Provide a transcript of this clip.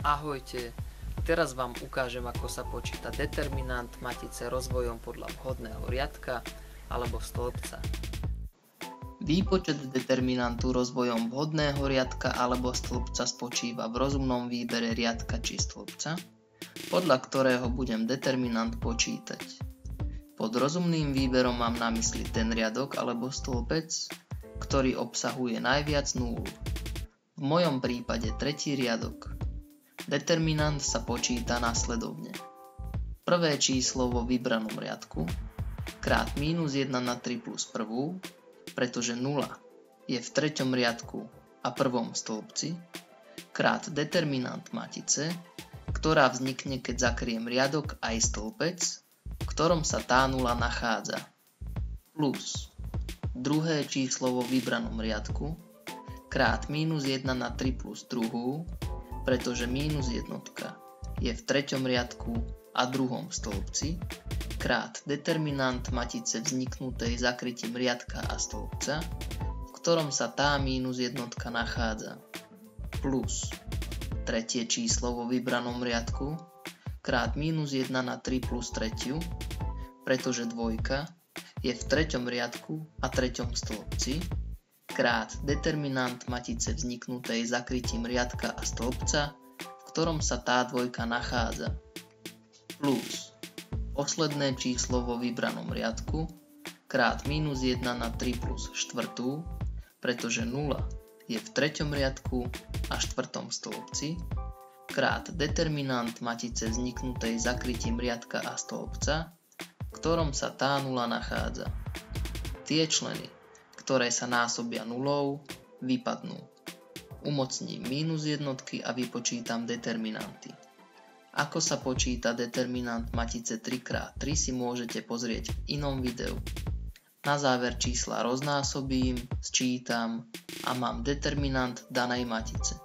Ahojte, teraz vám ukážem, ako sa počíta determinant matice rozvojom podľa vhodného riadka alebo stĺpca. Výpočet determinantu rozvojom vhodného riadka alebo stĺpca spočíva v rozumnom výbere riadka či stĺpca, podľa ktorého budem determinant počítať. Pod rozumným výberom mám na mysli ten riadok alebo stĺpec, ktorý obsahuje najviac nul. V mojom prípade tretí riadok. Determinant sa počíta nasledovne. Prvé číslo vo vybranom riadku krát minus 1 na 3 plus prvú, pretože 0 je v treťom riadku a prvom stĺpci, krát determinant matice, ktorá vznikne, keď zakriem riadok aj stĺpec, v ktorom sa tá 0 nachádza, plus druhé číslo vo vybranom riadku krát minus 1 na 3 plus druhú, pretože minus jednotka je v treťom riadku a druhom stĺpci, krát determinant matice vzniknutej zakrytím riadka a stĺpca, v ktorom sa tá minus jednotka nachádza, plus tretie číslo vo vybranom riadku, krát minus 1 na 3 plus tretiu, pretože dvojka je v treťom riadku a treťom stĺpci, krát determinant matice vzniknutej zakrytím riadka a stĺpca, v ktorom sa tá dvojka nachádza, plus posledné číslo vo vybranom riadku, krát minus 1 na 3 plus štvrtú, pretože 0 je v treťom riadku a štvrtom stĺpci, krát determinant matice vzniknutej zakrytím riadka a stĺpca, v ktorom sa tá 0 nachádza. Tie členy, ktoré sa násobia nulou, vypadnú. Umocním minus jednotky a vypočítam determinanty. Ako sa počíta determinant matice 3x3 si môžete pozrieť v inom videu. Na záver čísla roznásobím, sčítam a mám determinant danej matice.